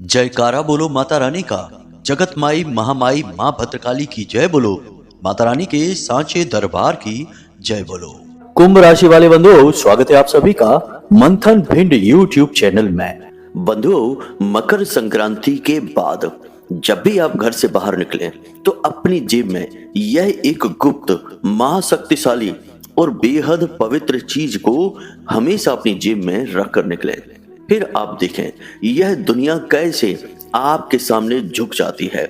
जयकारा बोलो माता रानी का। जगत माई महामाई माँ भद्रकाली की जय बोलो। माता रानी के सांचे दरबार की जय बोलो। कुंभ राशि वाले बंधुओं, स्वागत है आप सभी का मंथन भिंड यूट्यूब चैनल में। बंधुओं, मकर संक्रांति के बाद जब भी आप घर से बाहर निकलें तो अपनी जेब में यह एक गुप्त महाशक्तिशाली और बेहद पवित्र चीज को हमेशा अपनी जेब में रख कर निकलें। फिर आप देखें यह दुनिया कैसे आपके सामने झुक जाती है।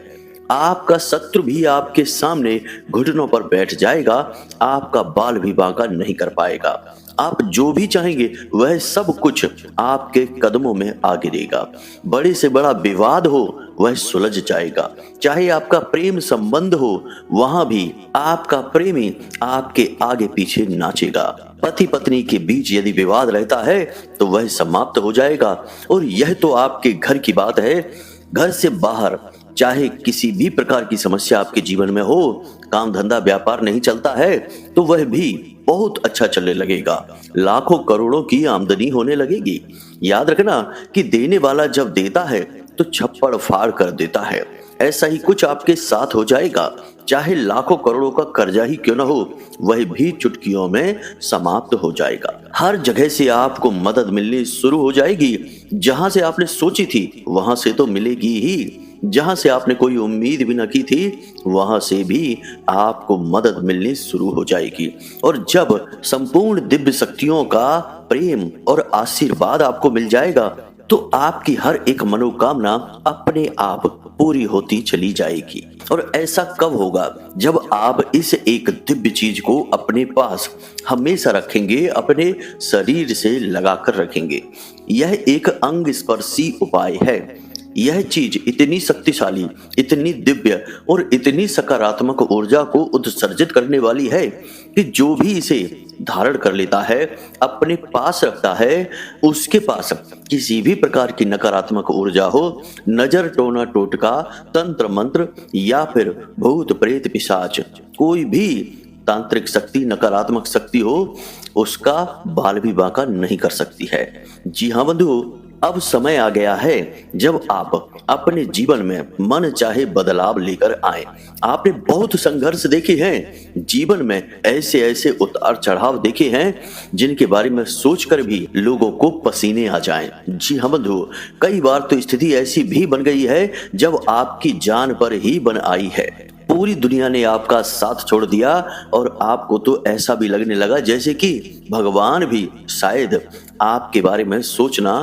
आपका शत्रु भी आपके सामने घुटनों पर बैठ जाएगा, आपका बाल भी बांका नहीं कर पाएगा। आप जो भी चाहेंगे वह सब कुछ आपके कदमों में आ गिरेगा। बड़े से बड़ा विवाद हो वह सुलझ जाएगा। चाहे आपका प्रेम संबंध हो, वहां भी आपका प्रेमी आपके आगे पीछे नाचेगा। पति पत्नी के बीच यदि विवाद रहता है तो वह समाप्त हो जाएगा। और यह तो आपके घर की बात है। घर से बाहर चाहे किसी भी प्रकार की समस्या आपके जीवन में हो, काम धंधा व्यापार नहीं चलता है तो वह भी बहुत अच्छा चलने लगेगा। लाखों करोड़ों की आमदनी होने लगेगी। याद रखना कि देने वाला जब देता है तो छप्पड़ फाड़ कर देता है। ऐसा ही कुछ आपके साथ हो जाएगा। चाहे लाखों करोड़ों का कर्जा ही क्यों न हो, वह भी चुटकियों में समाप्त हो जाएगा। हर जगह से आपको मदद मिलनी शुरू हो जाएगी। जहां से आपने सोची थी वहां से तो मिलेगी ही। जहां से आपने कोई उम्मीद भी न की थी वहां से भी आपको मदद मिलनी शुरू हो जाएगी। और जब संपूर्ण दिव्य शक्तियों का प्रेम और आशीर्वाद आपको मिल जाएगा तो आपकी हर एक मनोकामना अपने आप पूरी होती चली जाएगी। और ऐसा कब होगा? जब आप इस एक दिव्य चीज को अपने पास हमेशा रखेंगे, अपने शरीर से लगाकर रखेंगे। यह एक अंग स्पर्शी उपाय है। यह चीज इतनी शक्तिशाली, इतनी दिव्य और इतनी सकारात्मक ऊर्जा को उत्सर्जित करने वाली है कि जो भी इसे धारण कर लेता है, अपने पास रखता है, उसके पास किसी भी प्रकार की नकारात्मक ऊर्जा हो, नजर, टोना टोटका, तंत्र मंत्र या फिर भूत प्रेत पिशाच, कोई भी तांत्रिक शक्ति, नकारात्मक शक्ति हो, उसका बाल भी बांका नहीं कर सकती है। जी हाँ बंधु, अब समय आ गया है जब आप अपने जीवन में मन चाहे बदलाव लेकर आए। आपने बहुत संघर्ष देखे हैं, जीवन में ऐसे ऐसे उतार चढ़ाव देखे हैं जिनके बारे में सोचकर भी लोगों को पसीने आ जाएं। जी हाँ बंधु, कई बार तो स्थिति ऐसी भी बन गई है जब आपकी जान पर ही बन आई है। पूरी दुनिया ने आपका साथ छोड़ दिया और आपको तो ऐसा भी लगने लगा जैसे कि भगवान भी शायद आपके बारे में सोचना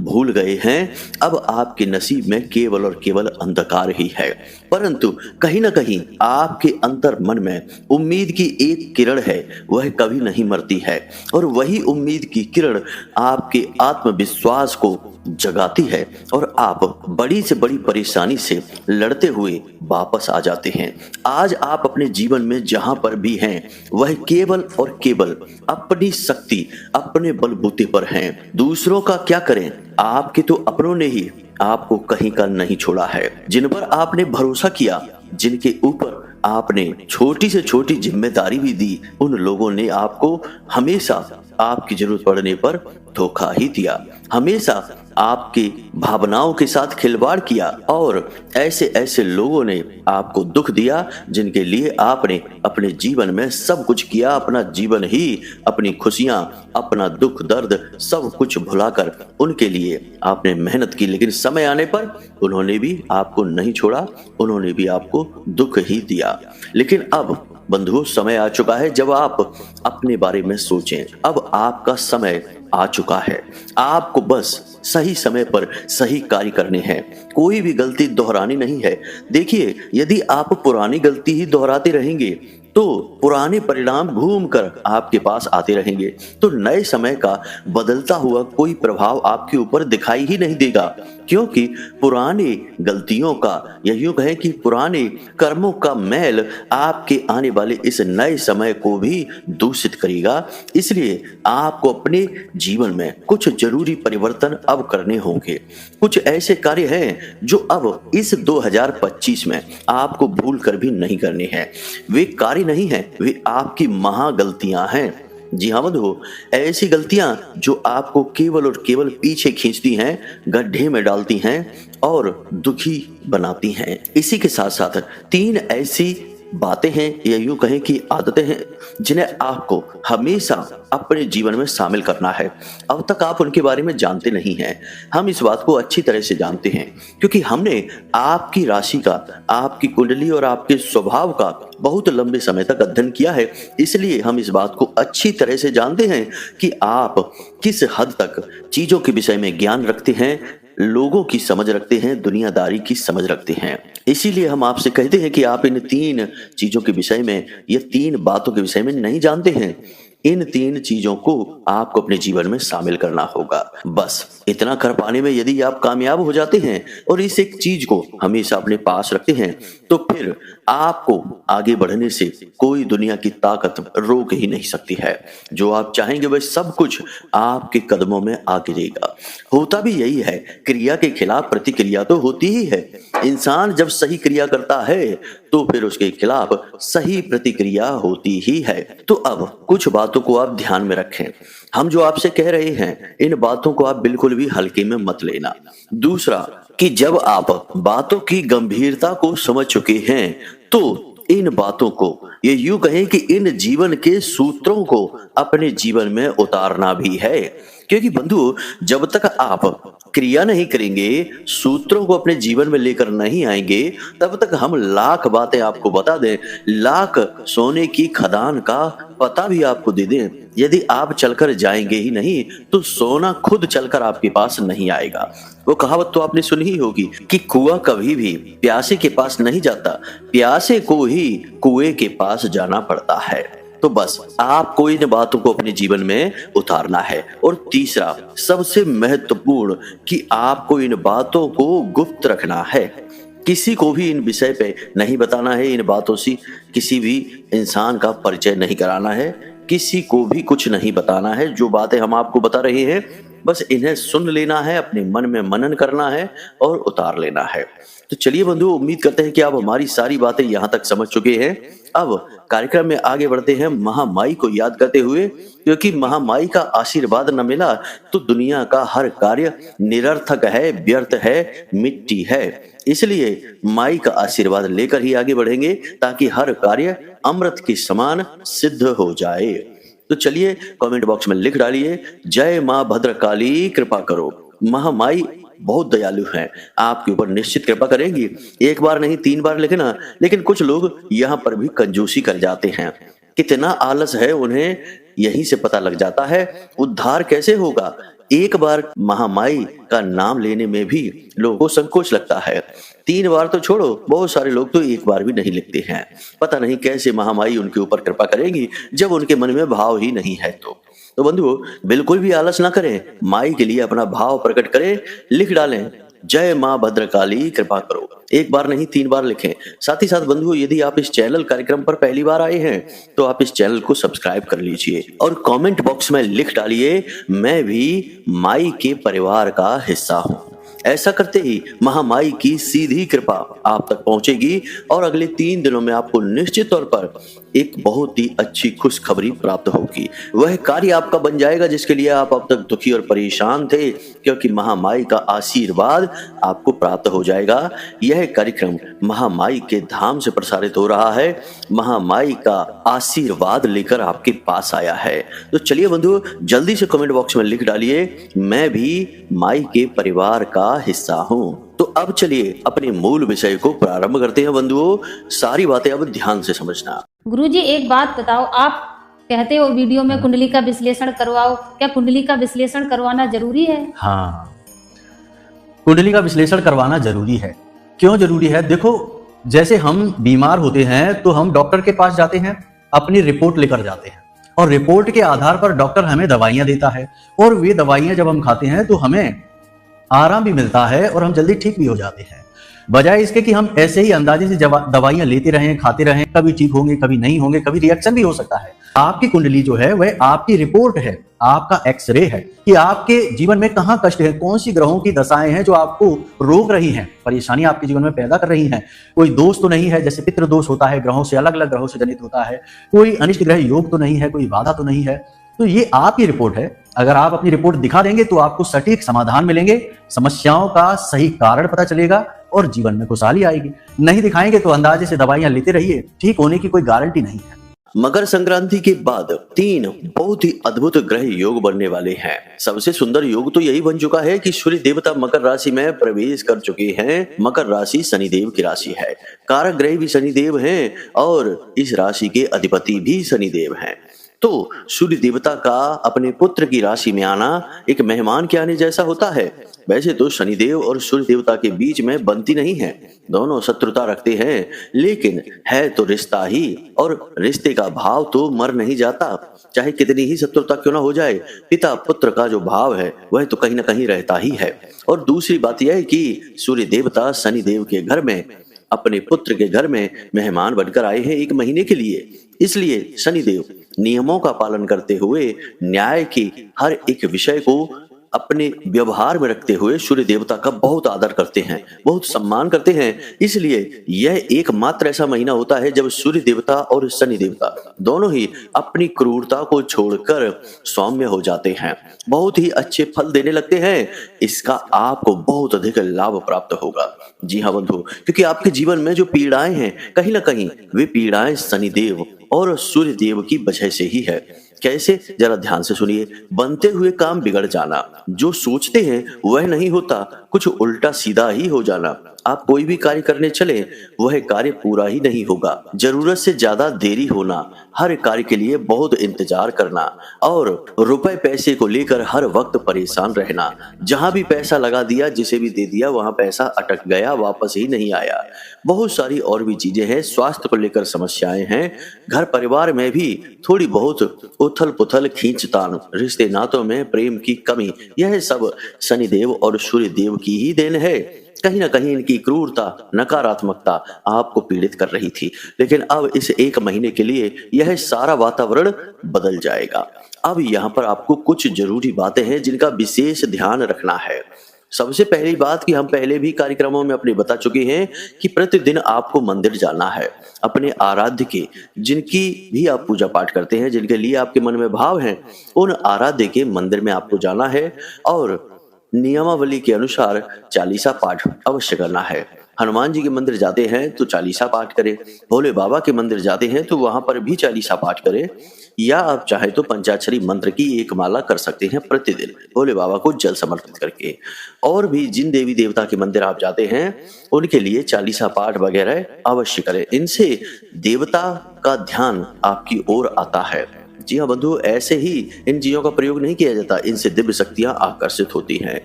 भूल गए हैं। अब आपके नसीब में केवल और केवल अंधकार ही है। परंतु कहीं ना कहीं आपके अंतर मन में उम्मीद की एक किरण है, वह कभी नहीं मरती है। और वही उम्मीद की किरण आपके आत्मविश्वास को जगाती है और आप बड़ी से बड़ी परेशानी से लड़ते हुए वापस आ जाते हैं। आज आप अपने जीवन में जहां पर भी हैं, वह केवल और केवल अपनी शक्ति, अपने बलबूते पर हैं। दूसरों का क्या करें, आपके तो अपनों ने ही आपको कहीं का नहीं छोड़ा है। जिन पर आपने भरोसा किया, जिनके ऊपर आपने छोटी से छोटी जिम्मेदारी भी दी, उन लोगों ने आपको हमेशा आपकी जरूरत पड़ने पर धोखा ही दिया। हमेशा आपकी भावनाओं के साथ खिलवाड़ किया और ऐसे ऐसे लोगों ने आपको दुख दिया जिनके लिए आपने अपने जीवन में सब कुछ किया। अपना जीवन ही, अपनी खुशियां, अपना दुख दर्द सब कुछ भुलाकर उनके लिए आपने मेहनत की। लेकिन समय आने पर उन्होंने भी आपको नहीं छोड़ा, उन्होंने भी आपको दुख ही दिया। लेकिन अब बंधुओं, समय आ चुका है जब आप अपने बारे में सोचें। अब आपका समय आ चुका है। आपको बस सही समय पर सही कार्य करने हैं। कोई भी गलती दोहरानी नहीं है। देखिए, यदि आप पुरानी गलती ही दोहराते रहेंगे तो पुराने परिणाम घूमकर आपके पास आते रहेंगे। तो नए समय का बदलता हुआ कोई प्रभाव आपके ऊपर दिखाई ही नहीं देगा, क्योंकि पुरानी गलतियों का, या यूं कहें कि पुराने कर्मों का मैल आपके आने वाले इस नए समय को भी दूषित करेगा। इसलिए आपको अपने जीवन में कुछ जरूरी परिवर्तन अब करने होंगे। कुछ ऐसे कार्य हैं जो अब इस 2025 में आपको भूल कर भी नहीं करने हैं। वे कार्य नहीं है, वे आपकी महागलतियां हैं। जी हाँ बंधु, ऐसी गलतियां जो आपको केवल और केवल पीछे खींचती हैं, गड्ढे में डालती हैं और दुखी बनाती हैं। इसी के साथ साथ 3 ऐसी बातें हैं या यूं कहें कि आदतें हैं जिन्हें आपको हमेशा अपने जीवन में शामिल करना है। अब तक आप उनके बारे में जानते नहीं हैं। हम इस बात को अच्छी तरह से जानते हैं क्योंकि हमने आपकी राशि का, आपकी कुंडली और आपके स्वभाव का बहुत लंबे समय तक अध्ययन किया है। इसलिए हम इस बात को अच्छी तरह से जानते हैं कि आप किस हद तक चीजों के विषय में ज्ञान रखते हैं, लोगों की समझ रखते हैं, दुनियादारी की समझ रखते हैं। इसीलिए हम आपसे कहते हैं कि आप इन 3 चीजों के विषय में, ये 3 बातों के विषय में नहीं जानते हैं। इन 3 चीजों को आपको अपने जीवन में शामिल करना होगा। बस इतना कर पाने में यदि आप कामयाब हो जाते हैं और इस एक चीज को हमेशा अपने पास रखते हैं तो फिर आपको आगे बढ़ने से कोई दुनिया की ताकत रोक ही नहीं सकती है। जो आप चाहेंगे वह सब कुछ आपके कदमों में आ गिरेगा। होता भी यही है, क्रिया के खिलाफ प्रतिक्रिया तो होती ही है। इंसान जब सही क्रिया करता है तो फिर उसके खिलाफ सही प्रतिक्रिया होती ही है। तो अब कुछ बातों को आप ध्यान में रखें। हम जो आपसे कह रहे हैं इन बातों को आप बिल्कुल भी हल्के में मत लेना। दूसरा कि जब आप बातों की गंभीरता को समझ चुके हैं तो इन बातों को, ये यूं कहें कि इन जीवन के सूत्रों को अपने जीवन में उतारना भी है। क्योंकि बंधु, जब तक आप क्रिया नहीं करेंगे, सूत्रों को अपने जीवन में लेकर नहीं आएंगे, तब तक हम लाख बातें आपको बता दें, लाख सोने की खदान का पता भी आपको दे दें, यदि आप चलकर जाएंगे ही नहीं तो सोना खुद चलकर आपके पास नहीं आएगा। वो कहावत तो आपने सुनी ही होगी कि कुआं कभी भी प्यासे के पास नहीं जाता, प्यासे को ही कुएं के पास जाना पड़ता है। तो बस आपको इन बातों को अपने जीवन में उतारना है। और तीसरा, सबसे महत्वपूर्ण, कि आपको इन बातों को गुप्त रखना है। किसी को भी इन विषय पे नहीं बताना है, इन बातों से किसी भी इंसान का परिचय नहीं कराना है, किसी को भी कुछ नहीं बताना है। जो बातें हम आपको बता रहे हैं बस इन्हें सुन लेना है, अपने मन में मनन करना है और उतार लेना है। तो चलिए बंधु, उम्मीद करते हैं कि आप हमारी सारी बातें यहाँ तक समझ चुके हैं। अब कार्यक्रम में आगे बढ़ते हैं महामाई को याद करते हुए, क्योंकि महामाई का आशीर्वाद न मिला तो दुनिया का हर कार्य निरर्थक है, व्यर्थ है, मिट्टी है। इसलिए माई का आशीर्वाद लेकर ही आगे बढ़ेंगे ताकि हर कार्य अमृत के समान सिद्ध हो जाए। तो चलिए कमेंट बॉक्स में लिख डालिए, जय मां भद्रकाली कृपा करो। महामाई बहुत दयालु हैं, आपके ऊपर निश्चित कृपा करेंगी। एक बार नहीं 3 बार लिखना। लेकिन कुछ लोग यहाँ पर भी कंजूसी कर जाते हैं। कितना आलस है उन्हें यहीं से पता लग जाता है। उद्धार कैसे होगा? एक बार महामाई का नाम लेने में भी लोगों को संकोच लगता है। 3 बार तो छोड़ो, बहुत सारे लोग तो 1 बार भी नहीं लिखते हैं। पता नहीं कैसे महामाई उनके ऊपर कृपा करेंगी जब उनके मन में भाव ही नहीं है। तो बंधुओं, बिल्कुल भी आलस ना करें, माई के लिए अपना भाव प्रकट करें, लिख डालें, जय मां भद्रकाली कृपा करो। 1 बार नहीं 3 बार लिखें। साथ ही साथ बंधुओं, यदि आप इस चैनल कार्यक्रम पर पहली बार आए हैं तो आप इस चैनल को सब्सक्राइब कर लीजिए और कमेंट बॉक्स में लिख डालिए, मैं भी माई के परिवार का हिस्सा हूं। ऐसा करते ही महामाई की सीधी कृपा आप तक पहुंचेगी और अगले 3 दिनों में आपको निश्चित तौर पर एक बहुत ही अच्छी खुशखबरी प्राप्त होगी। वह कार्य आपका बन जाएगा जिसके लिए आप अब तक दुखी और परेशान थे, क्योंकि महामाई का आशीर्वाद आपको प्राप्त हो जाएगा। यह कार्यक्रम महामाई के धाम से प्रसारित हो रहा है, महामाई का आशीर्वाद लेकर आपके पास आया है। तो चलिए बंधु, जल्दी से कमेंट बॉक्स में लिख डालिए, मैं भी माई के परिवार का हिस्सा हूं। तो अब चलिए अपने मूल विषय को प्रारंभ करते हैं बंधुओं। सारी बातें अब ध्यान से समझना। गुरुजी, एक बात बताओ, आप कहते हो वीडियो में कुंडली का विश्लेषण करवाओ, क्या कुंडली का विश्लेषण करवाना जरूरी है? हाँ, कुंडली का विश्लेषण करवाना जरूरी है। क्यों जरूरी है? देखो, जैसे हम बीमार होते हैं तो हम डॉक्टर के पास जाते हैं, अपनी रिपोर्ट लेकर जाते हैं और रिपोर्ट के आधार पर डॉक्टर हमें दवाइयां देता है और वे दवाइयां जब हम खाते हैं तो हमें आराम भी मिलता है और हम जल्दी ठीक भी हो जाते हैं। बजाय इसके कि हम ऐसे ही अंदाजे से दवाइयां लेते रहें, खाते रहें, कभी ठीक होंगे, कभी नहीं होंगे, कभी रिएक्शन भी हो सकता है। आपकी कुंडली जो है वह आपकी रिपोर्ट है, आपका एक्सरे है कि आपके जीवन में कहां कष्ट है, कौन सी ग्रहों की दशाएं हैं जो आपको रोक रही हैं, परेशानी आपके जीवन में पैदा कर रही हैं। कोई दोष तो नहीं है, जैसे पितृ दोष होता है, ग्रहों से अलग अलग ग्रहों से जनित होता है। कोई अनिष्ट ग्रह योग तो नहीं है, कोई बाधा तो नहीं है। तो ये आपकी रिपोर्ट है। अगर आप अपनी रिपोर्ट दिखा देंगे तो आपको सटीक समाधान मिलेंगे, समस्याओं का सही कारण पता चलेगा और जीवन में खुशहाली आएगी। नहीं दिखाएंगे तो अंदाजे से दवाइयां लेते रहिए, ठीक होने की कोई गारंटी नहीं है। मकर संक्रांति के बाद 3 बहुत ही अद्भुत ग्रह योग बनने वाले हैं। सबसे सुंदर योग तो यही बन चुका है कि सूर्य देवता मकर राशि में प्रवेश कर चुके हैं। मकर राशि शनिदेव की राशि है, कारक ग्रह भी शनिदेव हैं और इस राशि के अधिपति भी शनिदेव हैं। तो सूर्य देवता का अपने पुत्र की राशि में आना एक मेहमान के आने जैसा होता है। वैसे तो शनिदेव और सूर्य देवता के बीच में बनती नहीं है, दोनों शत्रुता रखते हैं, लेकिन है तो रिश्ता ही, और रिश्ते का भाव तो मर नहीं जाता। चाहे कितनी ही शत्रुता क्यों ना हो जाए, पिता पुत्र का जो भाव है वह तो कहीं ना कहीं रहता ही है। और दूसरी बात यह है कि सूर्य देवता शनिदेव के घर में, अपने पुत्र के घर में मेहमान बनकर आए हैं 1 महीने के लिए। इसलिए शनिदेव नियमों का पालन करते हुए, न्याय की हर एक विषय को अपने व्यवहार में रखते हुए सूर्य देवता का बहुत आदर करते हैं, बहुत सम्मान करते हैं। इसलिए यह एकमात्र ऐसा महीना होता है जब सूर्य देवता और शनि देवता दोनों ही अपनी क्रूरता को छोड़कर सौम्य हो जाते हैं, बहुत ही अच्छे फल देने लगते हैं। इसका आपको बहुत अधिक लाभ प्राप्त होगा। जी हाँ बंधु, क्योंकि आपके जीवन में जो पीड़ाएं हैं, कहीं ना कहीं वे पीड़ाएं शनिदेव और सूर्य देव की वजह से ही है। कैसे, जरा ध्यान से सुनिए। बनते हुए काम बिगड़ जाना, जो सोचते हैं वह नहीं होता, कुछ उल्टा सीधा ही हो जाना। आप कोई भी कार्य करने चले वह कार्य पूरा ही नहीं होगा, जरूरत से ज्यादा देरी होना, हर कार्य के लिए बहुत इंतजार करना और रुपए पैसे को लेकर हर वक्त परेशान रहना। जहां भी पैसा लगा दिया, जिसे भी दे दिया, वहां पैसा अटक गया, वापस ही नहीं आया। बहुत सारी और भी चीजें हैं, स्वास्थ्य को लेकर समस्याएं हैं, घर परिवार में भी थोड़ी बहुत उथल पुथल, खींचतान, रिश्ते नातों में प्रेम की कमी, यह सब शनिदेव और सूर्य देव की ही देन है। कहीं ना कहीं इनकी क्रूरता, नकारात्मकता आपको पीड़ित कर रही थी, लेकिन अब इस 1 महीने के लिए यह सारा वातावरण बदल जाएगा। अब यहाँ पर आपको कुछ जरूरी बातें हैं जिनका विशेष ध्यान रखना है। सबसे पहली बात कि हम पहले भी कार्यक्रमों में अपने बता चुके हैं कि प्रतिदिन आपको मंदिर जाना है। अपने आराध्य के, जिनकी भी आप पूजा पाठ करते हैं, जिनके लिए आपके मन में भाव हैं, उन आराध्य के मंदिर में आपको जाना है और नियमावली के अनुसार चालीसा पाठ अवश्य करना है। हनुमान जी के मंदिर जाते हैं तो चालीसा पाठ करें, भोले बाबा के मंदिर जाते हैं तो वहां पर भी चालीसा पाठ करें, या आप चाहे तो पंचाक्षरी मंत्र की 1 माला कर सकते हैं प्रतिदिन भोले बाबा को जल समर्पित करके। और भी जिन देवी देवता के मंदिर आप जाते हैं उनके लिए चालीसा पाठ वगैरह अवश्य करें। इनसे देवता का ध्यान आपकी ओर आता है। जी हाँ बंधु, ऐसे ही इन चीजों का प्रयोग नहीं किया जाता, इनसे दिव्य शक्तियां आकर्षित होती हैं।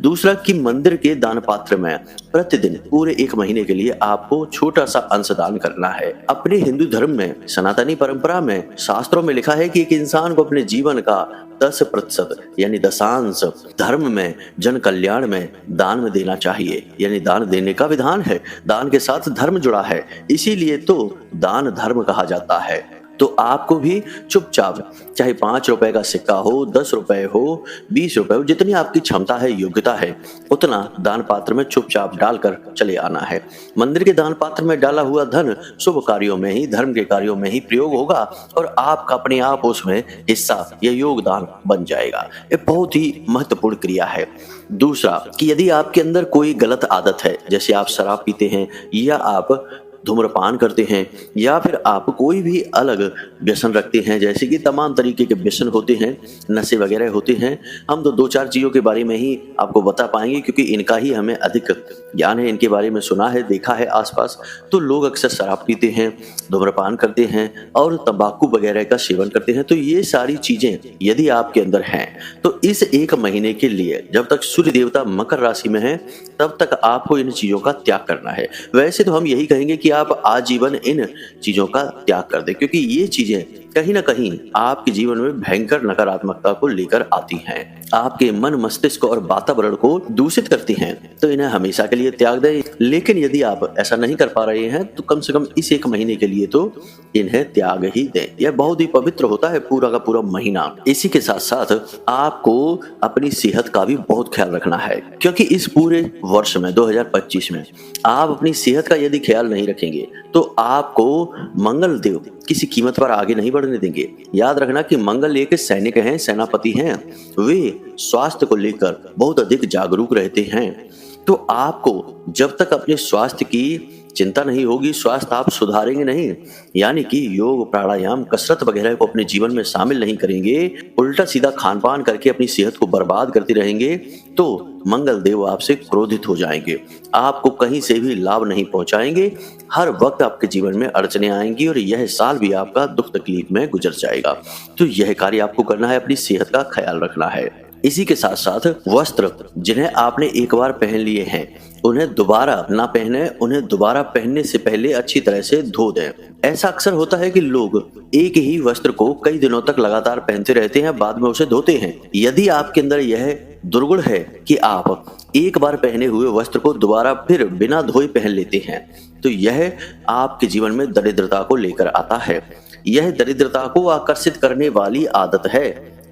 दूसरा कि मंदिर के दान पात्र में प्रतिदिन पूरे 1 महीने के लिए आपको छोटा सा अंश दान करना है। अपने हिंदू धर्म में, सनातनी परंपरा में, शास्त्रों में लिखा है कि एक इंसान को अपने जीवन का 10% यानी दशांश धर्म में, जन कल्याण में, दान में देना चाहिए। यानी दान देने का विधान है, दान के साथ धर्म जुड़ा है, इसीलिए तो दान धर्म कहा जाता है। तो आपको भी चुपचाप, चाहे 5 रुपए का सिक्का हो, 10 रुपए हो, 20 रुपए हो, जितनी आपकी क्षमता है, योग्यता है, उतना दान पात्र में चुपचाप डालकर चले आना है। मंदिर के दान पात्र में डाला हुआ धन शुभ कार्यों में ही, धर्म के कार्यों में ही प्रयोग होगा और आपका अपने आप उसमें हिस्सा या योगदान बन जाएगा। ये बहुत ही महत्वपूर्ण क्रिया है। दूसरा कि यदि आपके अंदर कोई गलत आदत है, जैसे आप शराब पीते हैं या आप धूम्रपान करते हैं या फिर आप कोई भी अलग व्यसन रखते हैं, जैसे कि तमाम तरीके के व्यसन होते हैं, नशे वगैरह होते हैं, हम तो 2-4 चीज़ों के बारे में ही आपको बता पाएंगे क्योंकि इनका ही हमें अधिक ज्ञान है, इनके बारे में सुना है, देखा है आसपास। तो लोग अक्सर शराब पीते हैं, धूम्रपान करते हैं और तंबाकू वगैरह का सेवन करते हैं। तो ये सारी चीज़ें यदि आपके अंदर हैं तो इस 1 महीने के लिए, जब तक सूर्य देवता मकर राशि में है, तब तक आपको इन चीज़ों का त्याग करना है। वैसे तो हम यही कहेंगे कि आप आजीवन इन चीजों का त्याग कर दें, क्योंकि ये चीजें कहीं ना कहीं आपके जीवन में भयंकर नकारात्मकता को लेकर आती हैं, आपके मन, मस्तिष्क और वातावरण को दूषित करती हैं। तो इन्हें हमेशा के लिए त्याग दें। लेकिन यदि आप ऐसा नहीं कर पा रहे हैं तो कम से कम इस 1 महीने के लिए तो इन्हें त्याग ही दें। यह बहुत ही पवित्र होता है पूरा का पूरा महीना। इसी के साथ साथ आपको अपनी सेहत का भी बहुत ख्याल रखना है, क्योंकि इस पूरे वर्ष में 2025 में आप अपनी सेहत का यदि ख्याल नहीं रखेंगे तो आपको मंगल देव किसी कीमत पर आगे नहीं बढ़ बढ़ने देंगे। याद रखना कि मंगल एक सैनिक हैं, सेनापति हैं। वे स्वास्थ्य को लेकर बहुत अधिक जागरूक रहते हैं। तो आपको जब तक अपने स्वास्थ्य की चिंता नहीं होगी, स्वास्थ्य आप सुधारेंगे नहीं, यानी कि योग, प्राणायाम, कसरत वगैरह को अपने जीवन में शामिल नहीं करेंगे, उल्टा सीधा खान पान करके अपनी सेहत को बर्बाद करते रहेंगे, तो मंगल देव आपसे क्रोधित हो जाएंगे, आपको कहीं से भी लाभ नहीं पहुंचाएंगे। हर वक्त आपके जीवन में अड़चने आएंगी और यह साल भी आपका दुख तकलीफ में गुजर जाएगा। तो यह कार्य आपको करना है, अपनी सेहत का ख्याल रखना है। इसी के साथ साथ वस्त्र जिन्हें आपने एक बार पहन लिए हैं उन्हें दोबारा ना पहने, उन्हें दोबारा पहनने से पहले अच्छी तरह से धो दें। ऐसा अक्सर होता है कि लोग एक ही वस्त्र को कई दिनों तक लगातार पहनते रहते हैं, बाद में उसे धोते हैं। यदि आपके अंदर यह दुर्गुण है कि आप एक बार पहने हुए वस्त्र को दोबारा फिर बिना धोए पहन लेते हैं, तो यह आपके जीवन में दरिद्रता को लेकर आता है। यह दरिद्रता को आकर्षित करने वाली आदत है,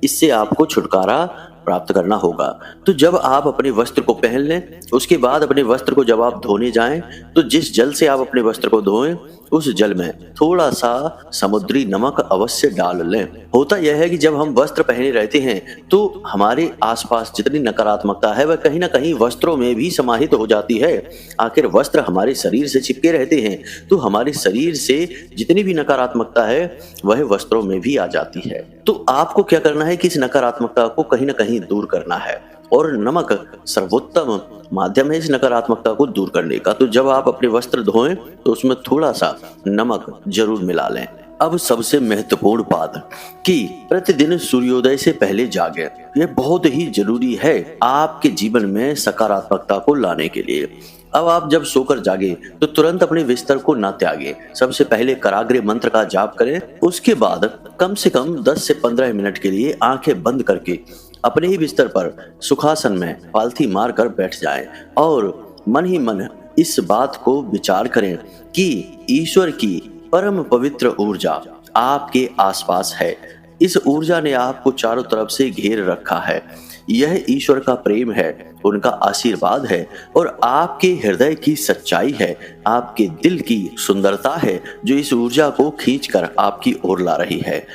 इससे आपको छुटकारा प्राप्त करना होगा। तो जब आप अपने वस्त्र को पहन लें, उसके बाद अपने वस्त्र को जब आप धोने जाएं, तो जिस जल से आप अपने वस्त्र को धोएं उस जल में थोड़ा सा समुद्री नमक अवश्य डाल लें। होता यह है कि जब हम वस्त्र पहने रहते हैं तो हमारे आसपास जितनी नकारात्मकता है वह कहीं ना कहीं वस्त्रों में भी समाहित हो जाती है। आखिर वस्त्र हमारे शरीर से चिपके रहते हैं, तो हमारे शरीर से जितनी भी नकारात्मकता है वह वस्त्रों में भी आ जाती है। तो आपको क्या करना है कि इस नकारात्मकता को कहीं ना कहीं दूर करना है, और नमक सर्वोत्तम माध्यम है इस नकारात्मकता को दूर करने का। तो जब आप अपने वस्त्र धोएं तो उसमें थोड़ा सा नमक जरूर मिला लें। अब सबसे महत्वपूर्ण बात कि प्रतिदिन सूर्योदय से पहले जागें। यह बहुत ही जरूरी है आपके जीवन में सकारात्मकता को लाने के लिए। अब आप जब सोकर जागे तो तुरंत अपने बिस्तर को ना त्यागें। सबसे पहले कराग्रे मंत्र का जाप करें, उसके बाद कम से कम 10 से 15 मिनट के लिए आंखें बंद करके अपने ही बिस्तर पर सुखासन में पालथी मारकर बैठ जाएं और मन ही मन इस बात को विचार करें कि ईश्वर की परम पवित्र ऊर्जा आपके आसपास है। इस ऊर्जा ने आपको चारों तरफ से घेर रखा है। यह ईश्वर का प्रेम है, उनका आशीर्वाद है और आपके हृदय की सच्चाई है, आपके दिल की सुंदरता है जो इस ऊर्जा को खींचकर आपकी ओर ला रही है।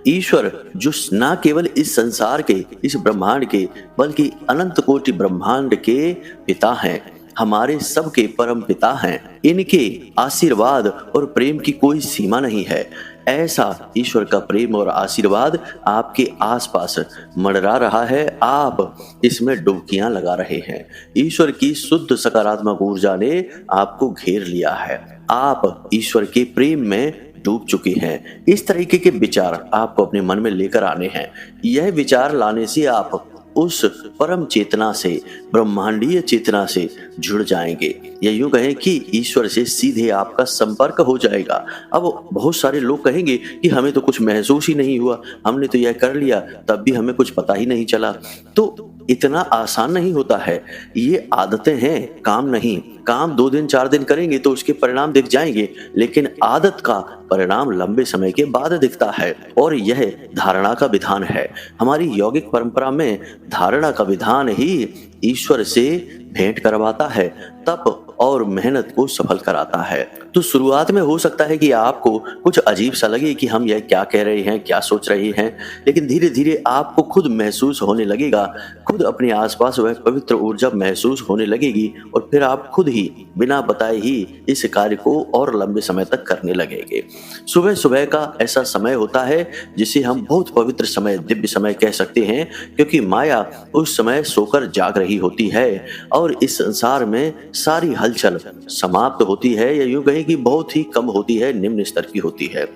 ईश्वर जो न केवल इस संसार के, इस ब्रह्मांड के, बल्कि अनंत कोटि ब्रह्मांड के पिता हैं, हमारे सबके परम पिता हैं। इनके आशीर्वाद और प्रेम की कोई सीमा नहीं है। ऐसा ईश्वर का प्रेम और आशीर्वाद आपके आसपास मंडरा रहा है, आप इसमें डुबकियां लगा रहे हैं। ईश्वर की शुद्ध सकारात्मक ऊर्जा ने आपको घेर लिया है, आप ईश्वर के प्रेम में डूब चुके हैं। इस तरीके के विचार आपको अपने मन में लेकर आने हैं। यह विचार लाने से आप उस परम चेतना से, ब्रह्मांडीय चेतना से जुड़ जाएंगे, या यूं कहें कि ईश्वर से सीधे आपका संपर्क हो जाएगा। अब बहुत सारे लोग कहेंगे कि हमें तो कुछ महसूस ही नहीं हुआ, हमने तो यह कर लिया तब भी हमें कुछ पता ही नहीं चला। तो इतना आसान नहीं होता है, ये आदतें हैं, काम नहीं। काम 2 दिन 4 दिन करेंगे तो उसके परिणाम दिख जाएंगे, लेकिन आदत का परिणाम लंबे समय के बाद दिखता है। और यह धारणा का विधान है। हमारी यौगिक परंपरा में धारणा का विधान ही ईश्वर से भेंट करवाता है, तप और मेहनत को सफल कराता है। तो शुरुआत में हो सकता है कि आपको कुछ अजीब सा लगे कि हम यह क्या कह रहे हैं, क्या सोच रहे हैं, लेकिन धीरे धीरे आपको खुद महसूस होने लगेगा, खुद अपने आसपास वह पवित्र ऊर्जा महसूस होने लगेगी और फिर आप खुद ही बिना बताए ही इस कार्य को और लंबे समय तक करने लगेंगे। सुबह सुबह का ऐसा समय होता है जिसे हम बहुत पवित्र समय, दिव्य समय कह सकते हैं, क्योंकि माया उस समय सोकर जाग रही होती है और इस संसार में सारी हलचल समाप्त होती है, या यूं कहें कि बहुत ही कम होती है, निम्न स्तर की होती है।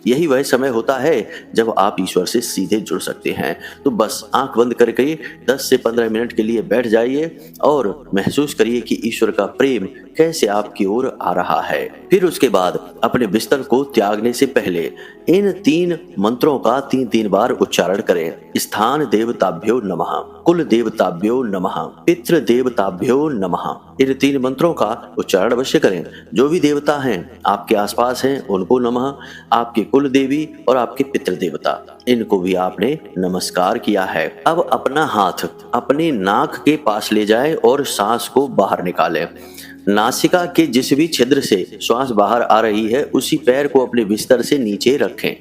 यही वह समय होता है जब आप ईश्वर से सीधे जुड़ सकते हैं। तो बस आंख बंद करके 10 से 15 मिनट के लिए बैठ जाइए और महसूस करिए कि ईश्वर का प्रेम कैसे आपकी ओर आ रहा है। फिर उसके बाद अपने बिस्तर को त्यागने से पहले इन 3 मंत्रों का 3-3 बार उच्चारण करें। स्थान देवताभ्यो नमः, कुल देवताभ्यो नमः, पितृ देवताभ्यो नमः। इन 3 मंत्रों का उच्चारण अवश्य करें। जो भी देवता हैं आपके आसपास हैं उनको नमः, आपके कुल देवी और आपके पितृ देवता, इनको भी आपने नमस्कार किया है। अब अपना हाथ अपने नाक के पास ले जाएं और सांस को बाहर निकालें। नासिका के जिस भी छिद्र से श्वास बाहर आ रही है उसी पैर को अपने बिस्तर से नीचे रखें।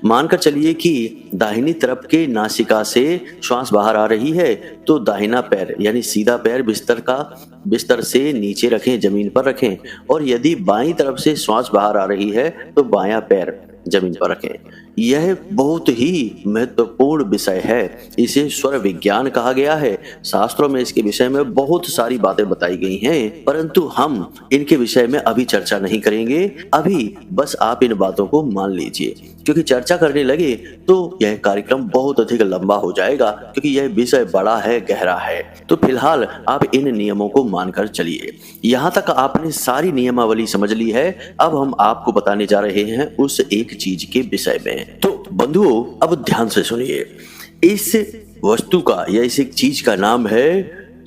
मानकर चलिए कि दाहिनी तरफ के नासिका से श्वास बाहर आ रही है तो दाहिना पैर यानी सीधा पैर बिस्तर से नीचे रखें, जमीन पर रखें। और यदि बाईं तरफ से श्वास बाहर आ रही है तो बायां पैर जमीन पर रखें। यह बहुत ही महत्वपूर्ण विषय है, इसे स्वर विज्ञान कहा गया है। शास्त्रों में इसके विषय में बहुत सारी बातें बताई गई हैं, परंतु हम इनके विषय में अभी चर्चा नहीं करेंगे। अभी बस आप इन बातों को मान लीजिए, क्योंकि चर्चा करने लगे तो यह कार्यक्रम बहुत अधिक लंबा हो जाएगा, क्योंकि यह विषय बड़ा है, गहरा है। तो फिलहाल आप इन नियमों को मानकर चलिए। यहाँ तक आपने सारी नियमावली समझ ली है। अब हम आपको बताने जा रहे हैं उस एक चीज के विषय में। तो बंधुओं, अब ध्यान से सुनिए। इस वस्तु का या इस एक चीज का नाम है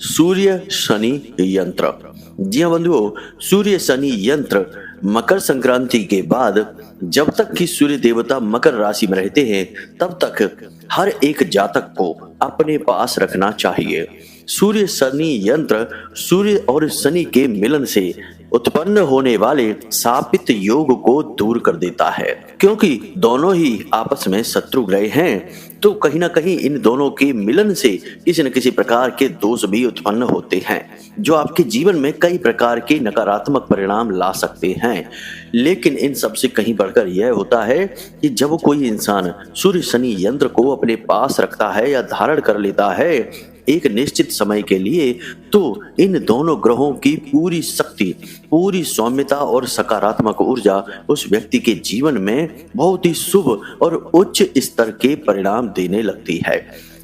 सूर्य शनि यंत्र। जी हाँ बंधुओं, सूर्य शनि यंत्र मकर संक्रांति के बाद जब तक कि सूर्य देवता मकर राशि में रहते हैं तब तक हर एक जातक को अपने पास रखना चाहिए। सूर्य शनि यंत्र सूर्य और शनि के मिलन से उत्पन्न होने वाले शापित योग को दूर कर देता है। क्योंकि दोनों ही आपस में शत्रु ग्रह हैं, तो कहीं ना कहीं इन दोनों के मिलन से किसी न किसी प्रकार के दोष भी उत्पन्न होते हैं, जो आपके जीवन में कई प्रकार के नकारात्मक परिणाम ला सकते हैं। लेकिन इन सब से कहीं बढ़कर यह होता है कि जब कोई इंसान सूर्य शनि यंत्र को अपने पास रखता है या धारण कर लेता है एक निश्चित समय के लिए, तो इन दोनों ग्रहों की पूरी शक्ति, पूरी सौम्यता और सकारात्मक ऊर्जा उस व्यक्ति के जीवन में बहुत ही शुभ और उच्च स्तर के परिणाम देने लगती है।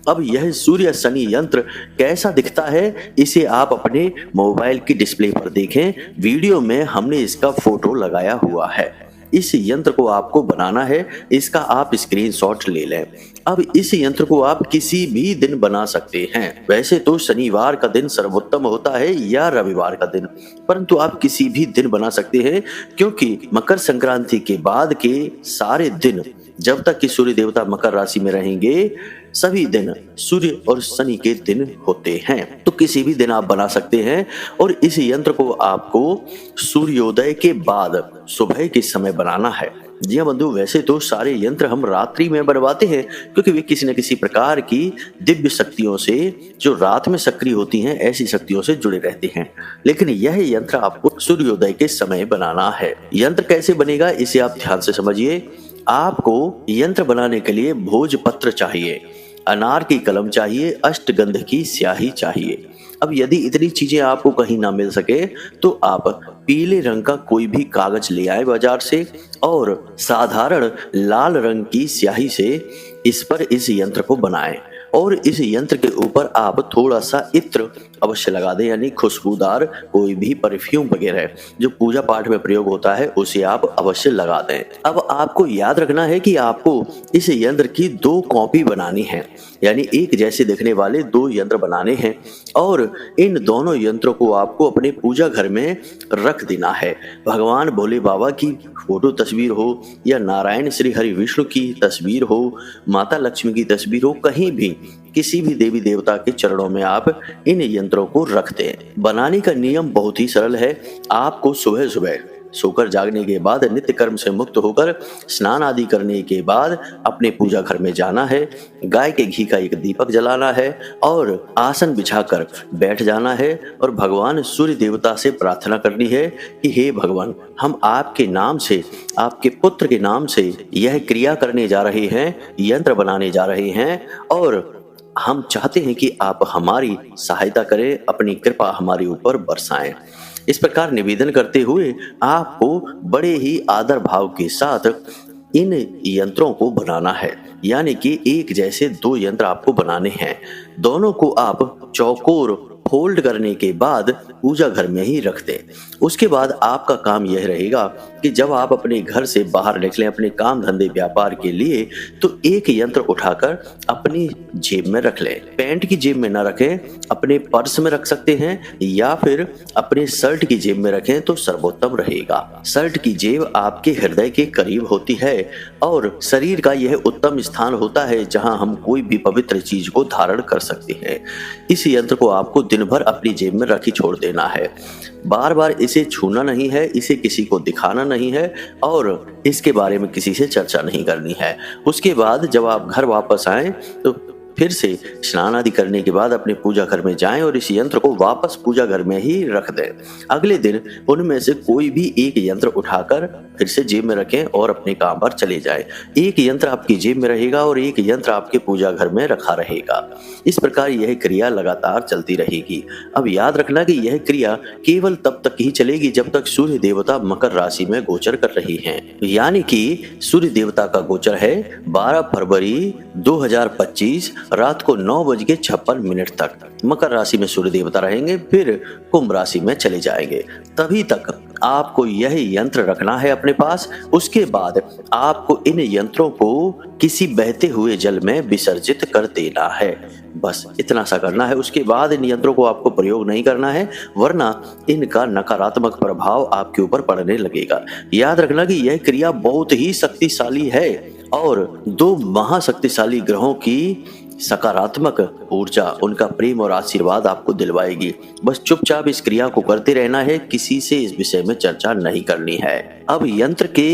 अब यह सूर्य शनि यंत्र कैसा दिखता है, इसे आप अपने मोबाइल की डिस्प्ले पर देखें। वीडियो में हमने इसका फोटो लगाया हुआ है। इस यंत्र को आपको बनाना है, इसका आप स्क्रीनशॉट ले लें। अब इस यंत्र को आप किसी भी दिन बना सकते हैं। वैसे तो शनिवार का दिन सर्वोत्तम होता है या रविवार का दिन, परंतु आप किसी भी दिन बना सकते हैं, क्योंकि मकर संक्रांति के बाद के सारे दिन जब तक कि सूर्य देवता मकर राशि में रहेंगे, सभी दिन सूर्य और शनि के दिन होते हैं। तो किसी भी दिन आप बना सकते हैं। और इस यंत्र को आपको सूर्योदय के बाद सुबह के समय बनाना है। जी हाँ बंधु, वैसे तो सारे यंत्र हम रात्रि में बनवाते हैं, क्योंकि वे किसी न किसी प्रकार की दिव्य शक्तियों से, जो रात में सक्रिय होती हैं, ऐसी शक्तियों से जुड़े रहते हैं। लेकिन यह यंत्र आपको सूर्योदय के समय बनाना है। यंत्र कैसे बनेगा, इसे आप ध्यान से समझिए। आपको यंत्र बनाने के लिए भोजपत्र चाहिए, अनार की कलम चाहिए, अष्टगंध की स्याही चाहिए। अब यदि इतनी चीजें आपको कहीं ना मिल सके तो आप पीले रंग का कोई भी कागज ले आए बाजार से और साधारण लाल रंग की स्याही से इस पर इस यंत्र को बनाएं। और इस यंत्र के ऊपर आप थोड़ा सा इत्र अवश्य लगा दें, यानी खुशबूदार कोई भी परफ्यूम वगैरह जो पूजा पाठ में प्रयोग होता है उसे आप अवश्य लगा दें। अब आपको याद रखना है कि आपको इस यंत्र की 2 कॉपी बनानी है, यानी एक जैसे दिखने वाले 2 यंत्र बनाने हैं। और इन दोनों यंत्रों को आपको अपने पूजा घर में रख देना है। भगवान भोले बाबा की फोटो तस्वीर हो या नारायण श्री हरि विष्णु की तस्वीर हो, माता लक्ष्मी की तस्वीर हो, कहीं भी किसी भी देवी देवता के चरणों में आप इन यंत्रों को रख दें। बनाने का नियम बहुत ही सरल है। आपको सुबह सुबह सोकर जागने के बाद नित्य कर्म से मुक्त होकर स्नान आदि करने के बाद अपने पूजा घर में जाना है, गाय के घी का एक दीपक जलाना है और आसन बिछाकर बैठ जाना है और भगवान सूर्य देवता से प्रार्थना करनी है कि हे भगवान, हम आपके नाम से, आपके पुत्र के नाम से यह क्रिया करने जा रहे हैं, यंत्र बनाने जा रहे हैं और हम चाहते हैं कि आप हमारी सहायता करें, अपनी कृपा हमारे ऊपर बरसाएं। इस प्रकार निवेदन करते हुए आपको बड़े ही आदर भाव के साथ इन यंत्रों को बनाना है। यानी कि एक जैसे 2 यंत्र आपको बनाने हैं। दोनों को आप चौकोर फोल्ड करने के बाद पूजा घर में ही रख दें। उसके बाद आपका काम यह रहेगा कि जब आप अपने घर से बाहर निकलें अपने काम धंधे व्यापार के लिए, तो एक यंत्र उठाकर अपनी जेब में रख लें। पैंट की जेब में ना रखें, अपने पर्स में रख सकते हैं या फिर अपने शर्ट की जेब में रखें तो सर्वोत्तम रहेगा। शर्ट की जेब आपके हृदय के करीब होती है और शरीर का यह उत्तम स्थान होता है जहां हम कोई भी पवित्र चीज को धारण कर सकते हैं। इस यंत्र को आपको दिन दिन भर अपनी जेब में रखी छोड़ देना है। बार बार इसे छूना नहीं है, इसे किसी को दिखाना नहीं है और इसके बारे में किसी से चर्चा नहीं करनी है। उसके बाद जब आप घर वापस आएं तो फिर से स्नान आदि करने के बाद अपने पूजा घर में जाएं और इस यंत्र को वापस पूजा घर में ही रख दें। अगले दिन उनमें से कोई भी एक यंत्र उठाकर फिर से जेब में रखें और अपने काम पर चले जाएं। एक यंत्र आपकी जेब में रहेगा और एक यंत्र आपके पूजा घर में रखा रहेगा। इस प्रकार यह क्रिया लगातार चलती रहेगी। अब याद रखना कि यह क्रिया केवल तब तक ही चलेगी जब तक सूर्य देवता मकर राशि में गोचर कर रही हैं। यानी कि सूर्य देवता का गोचर है 12 फरवरी 2025 रात को 9:56 तक मकर राशि में सूर्य देवता रहेंगे, फिर कुंभ राशि में चले जाएंगे। तभी तक आपको यह यंत्र रखना है अपने पास। उसके बाद आपको इन यंत्रों को किसी बहते हुए जल में विसर्जित कर देना है। बस इतना सा करना है। उसके बाद इन यंत्रों को आपको प्रयोग नहीं करना है, वरना इनका नकारात्मक प्रभाव आपके ऊपर पड़ने लगेगा। याद रखना कि यह क्रिया बहुत ही शक्तिशाली है और 2 महाशक्तिशाली ग्रहों की सकारात्मक ऊर्जा, उनका प्रेम और आशीर्वाद आपको दिलवाएगी। बस चुपचाप इस क्रिया को करते रहना है, किसी से इस विषय में चर्चा नहीं करनी है। अब यंत्र के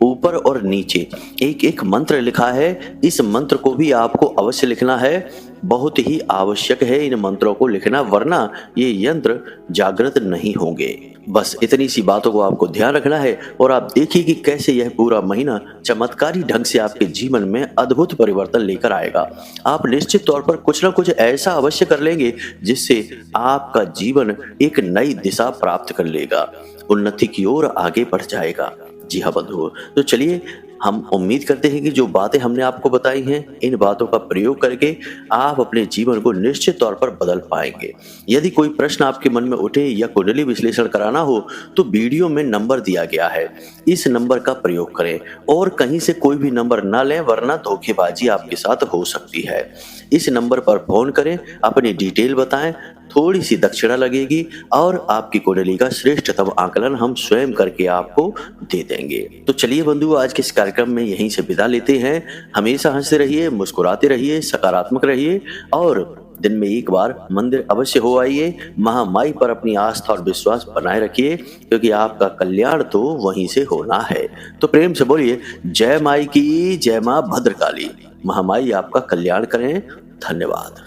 ऊपर और नीचे एक एक मंत्र लिखा है। इस मंत्र को भी आपको अवश्य लिखना है। बहुत ही आवश्यक है इन मंत्रों को लिखना, वरना ये यंत्र जागृत नहीं होंगे। बस इतनी सी बातों को आपको ध्यान रखना है और आप देखिए कि कैसे यह पूरा महीना चमत्कारी ढंग से आपके जीवन में अद्भुत परिवर्तन लेकर आएगा। आप निश्चित तौर पर कुछ ना कुछ ऐसा अवश्य कर लेंगे जिससे आपका जीवन एक नई दिशा प्राप्त कर लेगा, उन्नति की ओर आगे बढ़ जाएगा। जी हाँ बंधुओं, तो चलिए हम उम्मीद करते हैं कि जो बातें हमने आपको बताई हैं, इन बातों का प्रयोग करके आप अपने जीवन को निश्चित तौर पर बदल पाएंगे। यदि कोई प्रश्न आपके मन में उठे या कुंडली विश्लेषण कराना हो तो वीडियो में नंबर दिया गया है, इस नंबर का प्रयोग करें और कहीं से कोई भी नंबर ना लें, वरना धोखेबाजी आपके साथ हो सकती है। इस नंबर पर फोन करें, अपनी डिटेल बताएं, थोड़ी सी दक्षिणा लगेगी और आपकी कुंडली का श्रेष्ठतम आकलन हम स्वयं करके आपको दे देंगे। तो चलिए बंधु, आज के इस कार्यक्रम में यहीं से विदा लेते हैं। हमेशा हंसते रहिए, मुस्कुराते रहिए, सकारात्मक रहिए और दिन में एक बार मंदिर अवश्य हो आइए। महामाई पर अपनी आस्था और विश्वास बनाए रखिए, क्योंकि आपका कल्याण तो वहीं से होना है। तो प्रेम से बोलिए जय माई की, जय मां भद्रकाली। महामाई आपका कल्याण करें। धन्यवाद।